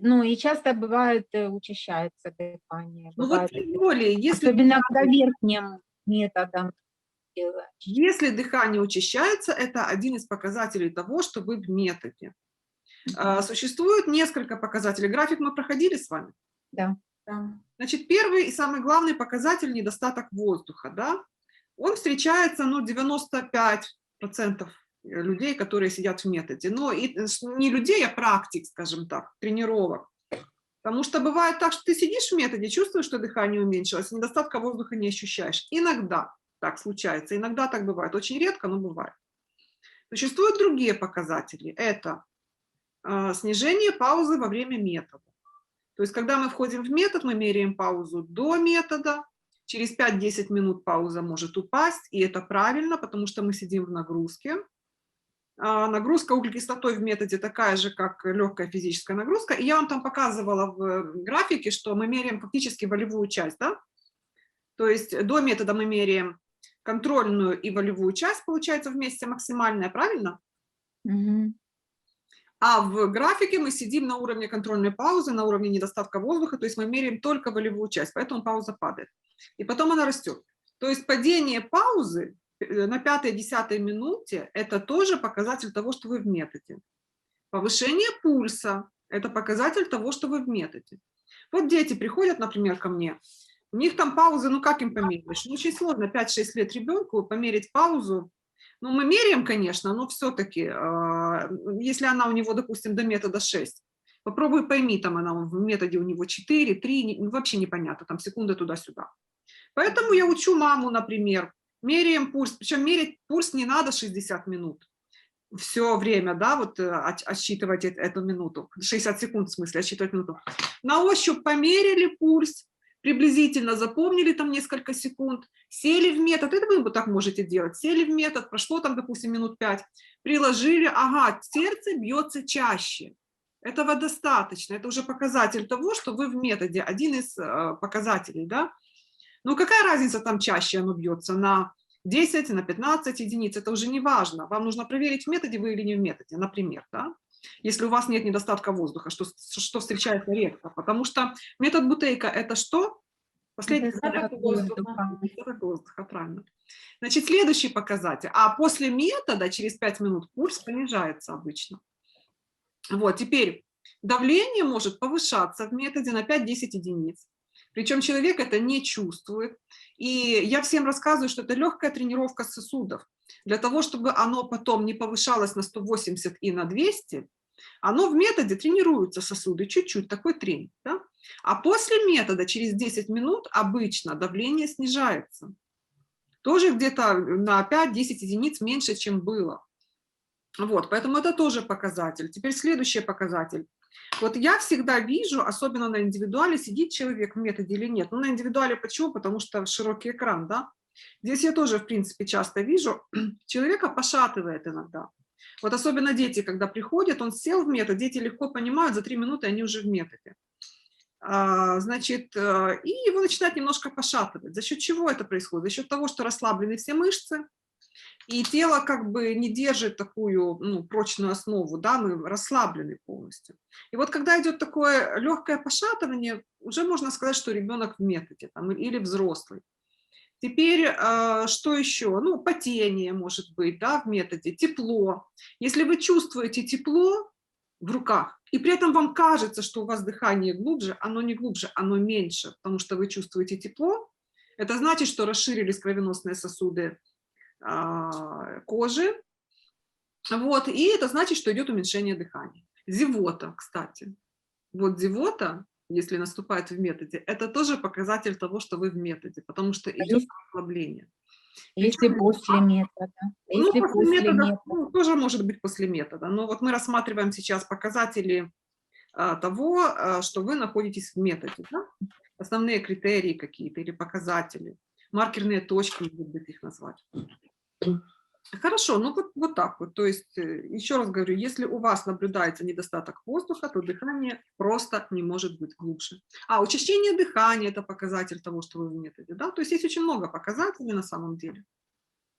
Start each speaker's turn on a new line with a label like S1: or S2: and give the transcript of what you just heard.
S1: Ну, и часто бывает, учащается дыхание,
S2: Ну вот
S1: бывает,
S2: тем более,
S1: особенно когда верхним методом делаешь.
S2: если дыхание учащается, это один из показателей того, что вы в методе. Существует несколько показателей. График мы проходили с вами.
S1: Да.
S3: Да.
S2: Значит, первый и самый главный показатель – недостаток воздуха. Да? Он встречается, ну, 95% людей, которые сидят в методе. Но и не людей, а практик, скажем так, тренировок. Потому что бывает так, что ты сидишь в методе, чувствуешь, что дыхание уменьшилось, недостатка воздуха не ощущаешь. Иногда так случается, иногда так бывает. Очень редко, но бывает. Существуют другие показатели. Это снижение паузы во время метода. То есть, когда мы входим в метод, мы меряем паузу до метода, через 5-10 минут пауза может упасть, и это правильно, потому что мы сидим в нагрузке. Нагрузка углекислотой в методе такая же, как легкая физическая нагрузка. И я вам там показывала в графике, что мы меряем фактически волевую часть. Да? То есть до метода мы меряем контрольную и волевую часть, получается вместе максимальная, правильно?
S1: Угу.
S2: А в графике мы сидим на уровне контрольной паузы, на уровне недостатка воздуха, то есть мы меряем только волевую часть, поэтому пауза падает. И потом она растет. То есть падение паузы на 5-10 минуте – это тоже показатель того, что вы в методе. Повышение пульса – это показатель того, что вы в методе. Вот дети приходят, например, ко мне, у них там паузы, ну как им померить? Ну, очень сложно 5-6 лет ребенку померить паузу. Ну, мы меряем, конечно, но все-таки, если она у него, допустим, до метода 6, попробуй пойми, там она в методе у него 4, 3, вообще непонятно, там секунда туда-сюда. Поэтому я учу маму, например, меряем пульс, причем мерить пульс не надо 60 минут. Все время, да, вот отсчитывать эту минуту, 60 секунд в смысле, отсчитывать минуту. На ощупь померили пульс, приблизительно запомнили там несколько секунд, сели в метод, это вы так можете делать, сели в метод, прошло там, допустим, минут 5, приложили, ага, сердце бьется чаще. Этого достаточно, это уже показатель того, что вы в методе, один из показателей, да. Ну какая разница там чаще оно бьется, на 10, на 15 единиц, это уже не важно. Вам нужно проверить, в методе вы или не в методе, например, да? Если у вас нет недостатка воздуха, что встречается редко. Потому что метод Бутейко – это что? Последний
S1: Недостаток воздуха.
S2: Недостаток воздуха, правильно. Значит, следующий показатель. А после метода, через 5 минут, пульс понижается обычно. Вот, теперь давление может повышаться в методе на 5-10 единиц. Причем человек это не чувствует. И я всем рассказываю, что это легкая тренировка сосудов. Для того, чтобы оно потом не повышалось на 180 и на 200, оно в методе тренируются сосуды, чуть-чуть, такой тренинг. Да? А после метода, через 10 минут, обычно давление снижается. Тоже где-то на 5-10 единиц меньше, чем было. Вот, поэтому это тоже показатель. Теперь следующий показатель. Вот я всегда вижу, особенно на индивидуале, сидит человек в методе или нет. Ну, на индивидуале почему? Потому что широкий экран, да. Здесь я тоже, в принципе, часто вижу, человека пошатывает иногда. Вот особенно дети, когда приходят, он сел в метод, дети легко понимают, за 3 минуты они уже в методе. Значит, и его начинает немножко пошатывать. За счет чего это происходит? За счет того, что расслаблены все мышцы, и тело как бы не держит такую, ну, прочную основу, да, мы расслаблены полностью. И вот когда идет такое легкое пошатывание, уже можно сказать, что ребенок в методе там, или взрослый. Теперь, что еще? Ну, потение может быть, да, в методе, тепло. Если вы чувствуете тепло в руках, и при этом вам кажется, что у вас дыхание глубже, оно не глубже, оно меньше, потому что вы чувствуете тепло, это значит, что расширились кровеносные сосуды кожи, вот, и это значит, что идет уменьшение дыхания. Зевота, кстати. Вот зевота, если наступает в методе, это тоже показатель того, что вы в методе, потому что идет расслабление.
S1: Если
S2: Причем,
S1: после метода.
S2: ну,
S1: Если
S2: после метода, ну, тоже может быть после метода, но вот мы рассматриваем сейчас показатели того, что вы находитесь в методе, да? Основные критерии какие-то или показатели, маркерные точки, может быть, их назвать. Хорошо, ну вот так вот. То есть, еще раз говорю, если у вас наблюдается недостаток воздуха, то дыхание просто не может быть глубже. Учащение дыхания – это показатель того, что вы в методе. Да? То есть есть очень много показателей на самом деле.